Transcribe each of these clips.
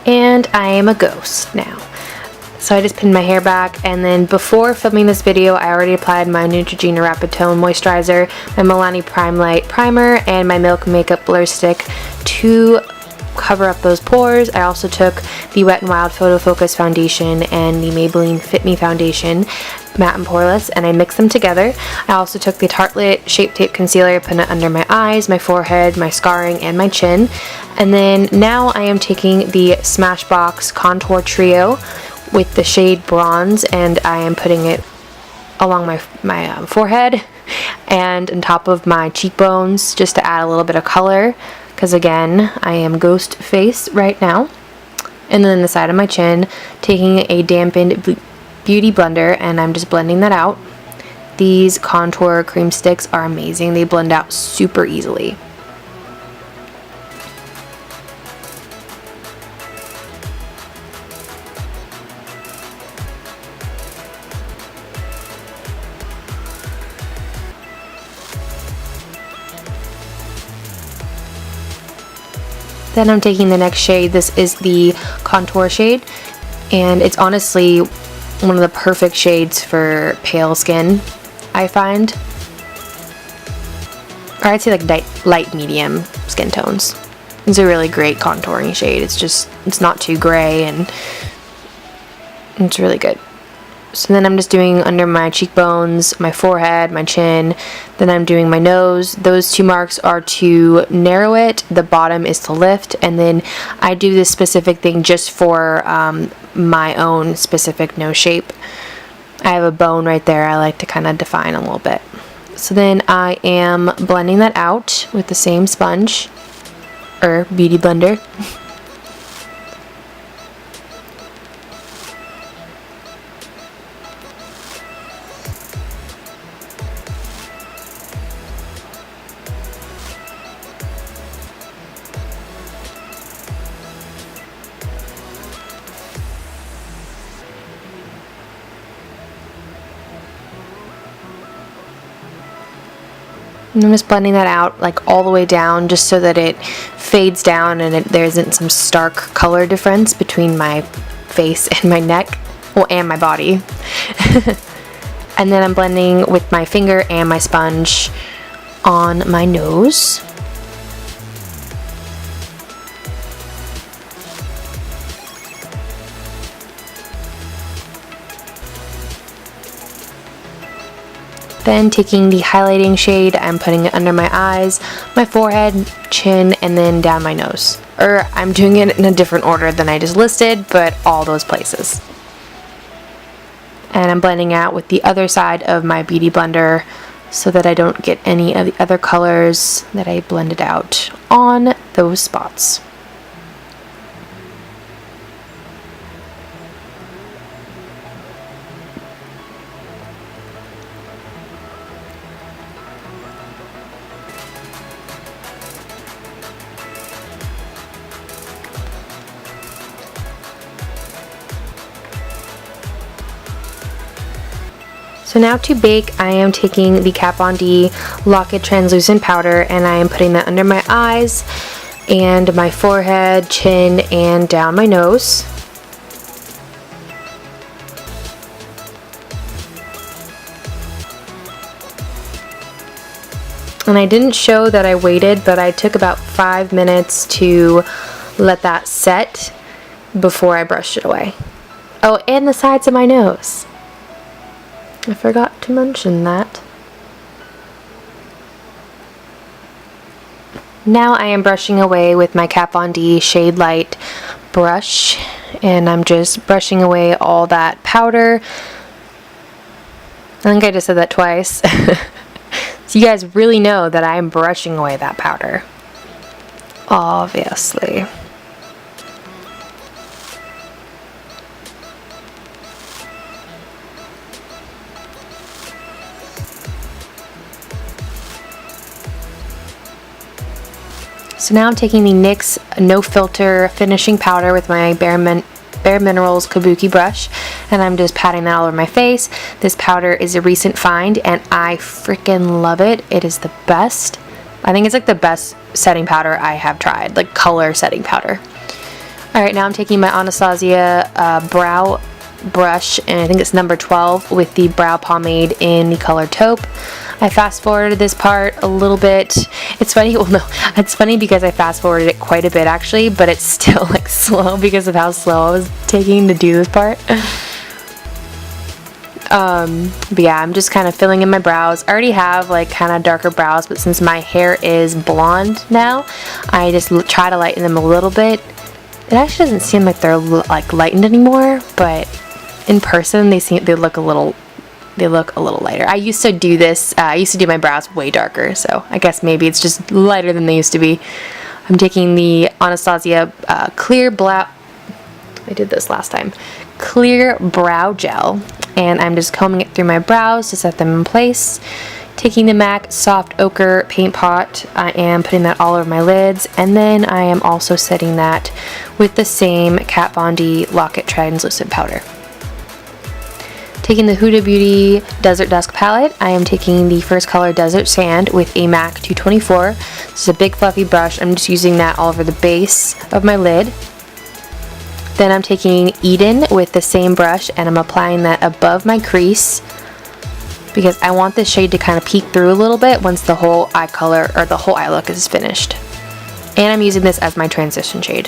and I am a ghost now. So I just pinned my hair back, and then before filming this video I already applied my Neutrogena Rapid Tone Moisturizer, my Milani Prime Light Primer, and my Milk Makeup Blur Stick to cover up those pores. I also took the Wet n Wild Photo Focus Foundation and the Maybelline Fit Me Foundation, matte and poreless, and I mixed them together. I also took the Tartelette Shape Tape Concealer, put it under my eyes, my forehead, my scarring, and my chin. And then now I am taking the Smashbox Contour Trio with the shade Bronze, and I am putting it along my forehead and on top of my cheekbones just to add a little bit of color, because again, I am ghost face right now. And then the side of my chin, taking a dampened beauty blender, and I'm just blending that out. These contour cream sticks are amazing. They blend out super easily. Then I'm taking the next shade. This is the contour shade, and it's honestly one of the perfect shades for pale skin, I find. Or I'd say like light medium skin tones. It's a really great contouring shade. It's not too gray, and it's really good. So then I'm just doing under my cheekbones, my forehead, my chin. Then I'm doing my nose. Those two marks are to narrow it. The bottom is to lift. And then I do this specific thing just for my own specific nose shape. I have a bone right there I like to kind of define a little bit. So then I am blending that out with the same sponge or beauty blender. And I'm just blending that out like all the way down, just so that it fades down and there isn't some stark color difference between my face and my neck, well, and my body. And then I'm blending with my finger and my sponge on my nose. Then taking the highlighting shade, I'm putting it under my eyes, my forehead, chin, and then down my nose. Or I'm doing it in a different order than I just listed, but all those places. And I'm blending out with the other side of my beauty blender so that I don't get any of the other colors that I blended out on those spots. So now to bake, I am taking the Kat Von D Lock It Translucent Powder, and I am putting that under my eyes and my forehead, chin, and down my nose. And I didn't show that I waited, but I took about 5 minutes to let that set before I brushed it away. Oh, and the sides of my nose. I forgot to mention that. Now I am brushing away with my Kat Von D Shade Light brush, and I'm just brushing away all that powder. I think I just said that twice. So you guys really know that I'm brushing away that powder. Obviously. So now I'm taking the NYX No Filter Finishing Powder with my Bare Minerals Kabuki brush, and I'm just patting that all over my face. This powder is a recent find, and I freaking love it. It is the best. I think it's like the best setting powder I have tried, like color setting powder. Alright, now I'm taking my Anastasia brow brush, and I think it's number 12, with the brow pomade in the color Taupe. I fast forwarded this part a little bit. It's funny, well no, it's funny because I fast forwarded it quite a bit actually, but it's still like slow because of how slow I was taking to do this part. But yeah, I'm just kind of filling in my brows. I already have like kind of darker brows, but since my hair is blonde now, I just try to lighten them a little bit. It actually doesn't seem like they're like lightened anymore, but in person they look a little lighter. I used to do this. I used to do my brows way darker, so I guess maybe it's just lighter than they used to be. I'm taking the Anastasia clear brow. I did this last time. Clear brow gel, and I'm just combing it through my brows to set them in place. Taking the MAC Soft Ochre Paint Pot, I am putting that all over my lids, and then I am also setting that with the same Kat Von D Lock-It Translucent Powder. Taking the Huda Beauty Desert Dusk palette, I am taking the first color Desert Sand with a MAC 224. This is a big fluffy brush. I'm just using that all over the base of my lid. Then I'm taking Eden with the same brush, and I'm applying that above my crease because I want this shade to kind of peek through a little bit once the whole eye color or the whole eye look is finished. And I'm using this as my transition shade.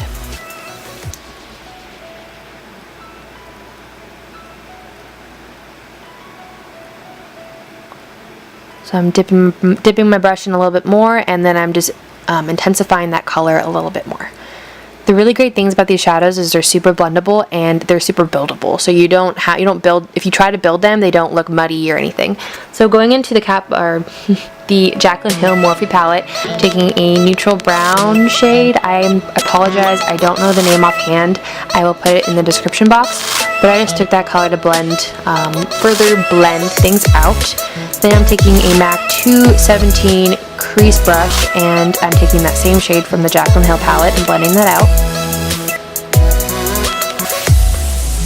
So I'm dipping my brush in a little bit more, and then I'm just intensifying that color a little bit more. The really great things about these shadows is they're super blendable and they're super buildable. So you don't build, if you try to build them, they don't look muddy or anything. So going into the the Jaclyn Hill Morphe palette, taking a neutral brown shade. I apologize, I don't know the name offhand. I will put it in the description box. But I just took that color to further blend things out. Then I'm taking a MAC 217 crease brush, and I'm taking that same shade from the Jaclyn Hill palette and blending that out.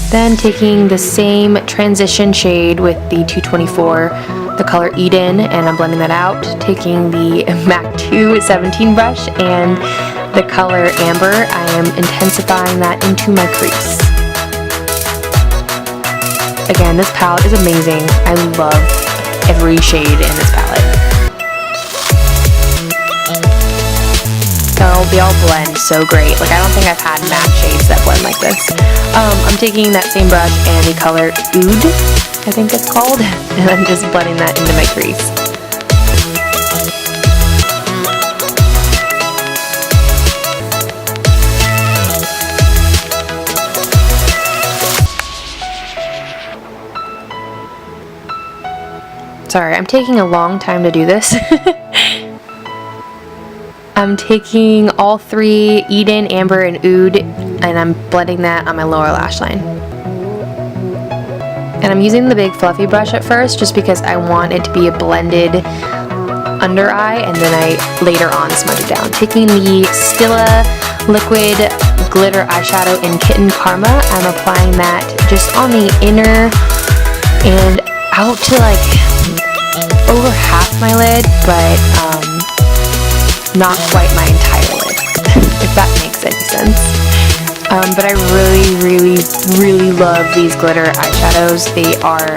Then taking the same transition shade with the 224, the color Eden, and I'm blending that out. Taking the MAC 217 brush and the color Amber, I am intensifying that into my crease. Again, this palette is amazing. I love every shade in this palette. They all blend so great. Like, I don't think I've had matte shades that blend like this. I'm taking that same brush and the color Oud, I think it's called, and I'm just blending that into my crease. Sorry, I'm taking a long time to do this. I'm taking all three, Eden, Amber, and Oud, and I'm blending that on my lower lash line. And I'm using the big fluffy brush at first just because I want it to be a blended under eye, and then I later on smudge it down. Taking the Stila liquid glitter eyeshadow in Kitten Karma, I'm applying that just on the inner and out to like over half my lid, but not quite my entire lid, if that makes any sense. But I really love these glitter eyeshadows. They are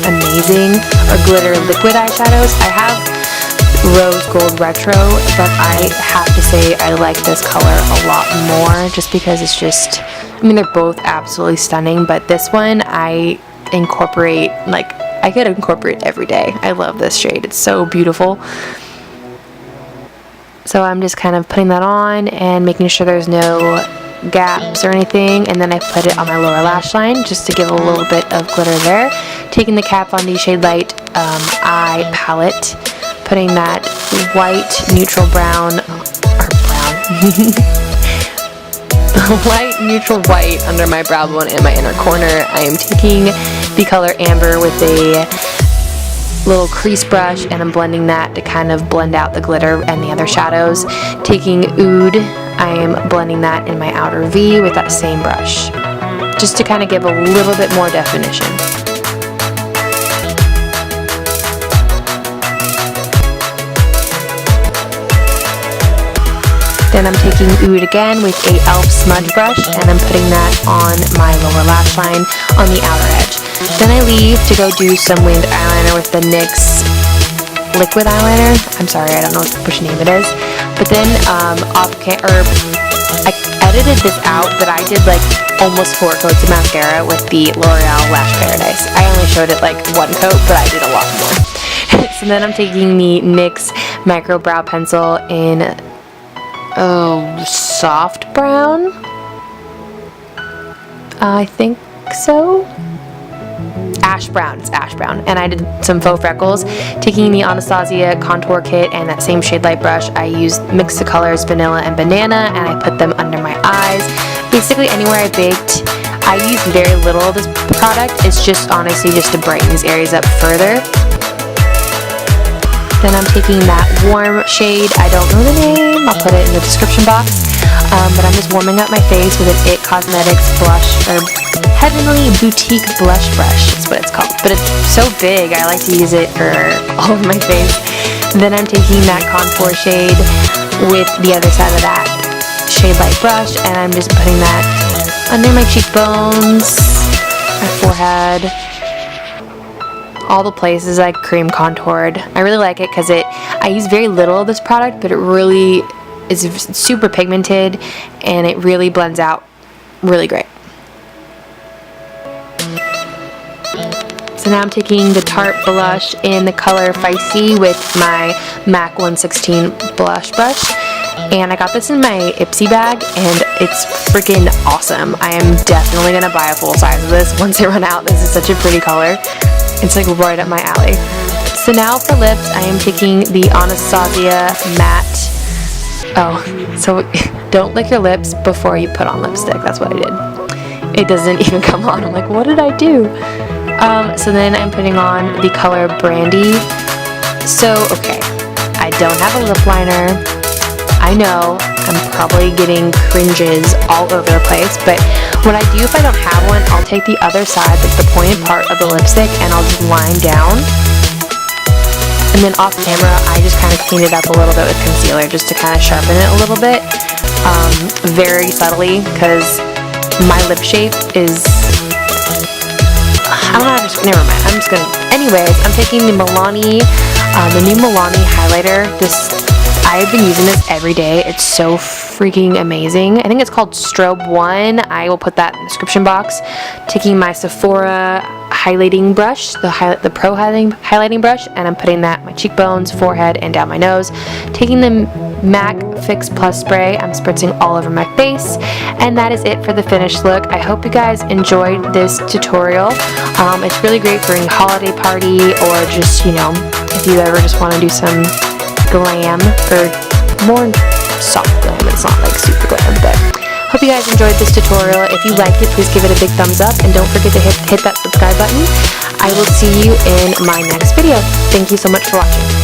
amazing. Or glitter liquid eyeshadows. I have Rose Gold Retro, but I have to say I like this color a lot more just because it's just, I mean, they're both absolutely stunning, but this one I incorporate, like, I could incorporate every day. I love this shade. It's so beautiful. So I'm just kind of putting that on and making sure there's no gaps or anything, and then I put it on my lower lash line just to give a little bit of glitter there. Taking the Kat Von D Shade Light eye palette, putting that white neutral brown, light neutral white under my brow bone and my inner corner. I am taking the color Amber with a little crease brush, and I'm blending that to kind of blend out the glitter and the other shadows. Taking Oud, I am blending that in my outer V with that same brush, just to kind of give a little bit more definition. Then I'm taking Oud again with a e.l.f. smudge brush, and I'm putting that on my lower lash line on the outer edge. Then I leave to go do some winged eyeliner with the NYX liquid eyeliner. I'm sorry, I don't know which name it is. But then I edited this out, but I did like almost 4 coats of mascara with the L'Oreal Lash Paradise. I only showed it like 1 coat, but I did a lot more. So then I'm taking the NYX Micro Brow Pencil in soft brown, I think so. Ash brown, it's ash brown. And I did some faux freckles, taking the Anastasia contour kit and that same shade light brush. I used mix the colors vanilla and banana, and I put them under my eyes. Basically anywhere I baked. I used very little of this product. It's just honestly just to brighten these areas up further. Then I'm taking that warm shade, I don't know the name, I'll put it in the description box, but I'm just warming up my face with an IT Cosmetics blush, or Heavenly Boutique Blush Brush is what it's called, but it's so big, I like to use it for all of my face. Then I'm taking that contour shade with the other side of that shade light brush, and I'm just putting that under my cheekbones, my forehead, all the places I cream contoured. I really like it because I use very little of this product, but it really is super pigmented and it really blends out really great. So now I'm taking the Taupe blush in the color Feisty with my MAC 116 blush brush. And I got this in my Ipsy bag, and it's freaking awesome. I am definitely going to buy a full size of this once they run out. This is such a pretty color. It's like right up my alley. So now for lips, I am taking the Anastasia matte. So don't lick your lips before you put on lipstick. That's what I did. It doesn't even come on. I'm like, what did I do? So then I'm putting on the color Brandy. So, okay, I don't have a lip liner. I know I'm probably getting cringes all over the place, but what I do if I don't have one, I'll take the other side, like the pointed part of the lipstick, and I'll just line down. And then off camera, I just kind of clean it up a little bit with concealer just to kind of sharpen it a little bit, very subtly, because my lip shape is, I don't know how to, never mind, I'm just gonna, anyways, I'm taking the Milani, the new Milani highlighter. I've been using this every day. It's so freaking amazing. I think it's called Strobe 1. I will put that in the description box. Taking my Sephora highlighting brush, the Pro highlighting brush, and I'm putting that on my cheekbones, forehead, and down my nose. Taking the MAC Fix Plus spray, I'm spritzing all over my face, and that is it for the finished look. I hope you guys enjoyed this tutorial. It's really great for any holiday party, or just, you know, if you ever just want to do some glam, or more soft glam. It's not like super glam, but hope you guys enjoyed this tutorial. If you liked it, please give it a big thumbs up, and don't forget to hit that subscribe button. I will see you in my next video. Thank you so much for watching.